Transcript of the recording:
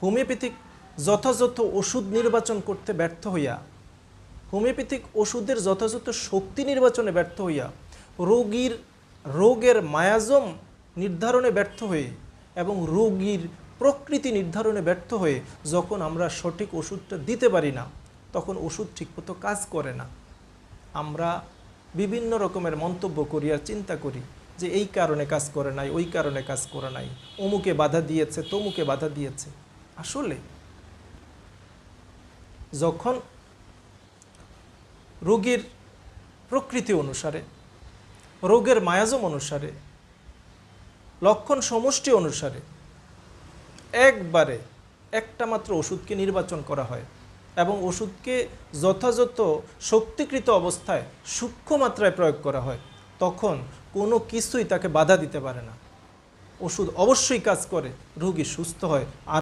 Homeopathic যথাযথ ওষুধ নির্বাচন করতে ব্যর্থ হইয়া, হোমিওপ্যাথিক ওষুধের যথাযথ শক্তি নির্বাচনে ব্যর্থ হইয়া, রোগের মায়াজম নির্ধারণে ব্যর্থ হয়ে এবং রোগীর প্রকৃতি নির্ধারণে ব্যর্থ হয়ে যখন আমরা সঠিক ওষুধটা দিতে পারি না, তখন ওষুধ ঠিকমতো কাজ করে না। আমরা বিভিন্ন রকমের মন্তব্য করি আর চিন্তা করি যে এই কারণে কাজ করে নাই, ওই কারণে কাজ করে নাই, অমুকে বাধা দিয়েছে, তমুকে বাধা দিয়েছে। আসলে যখন রোগীর প্রকৃতি অনুসারে, রোগের মায়াজম অনুসারে, লক্ষণ সমষ্টি অনুসারে একবারে একটা মাত্র ওষুধকে নির্বাচন করা হয় এবং ওষুধকে যথাযথ শক্তিকৃত অবস্থায় সূক্ষ্ম মাত্রায় প্রয়োগ করা হয়, তখন কোনো কিছুই তাকে বাধা দিতে পারে না। ওষুধ অবশ্যই কাজ করে, রোগী সুস্থ হয়। আর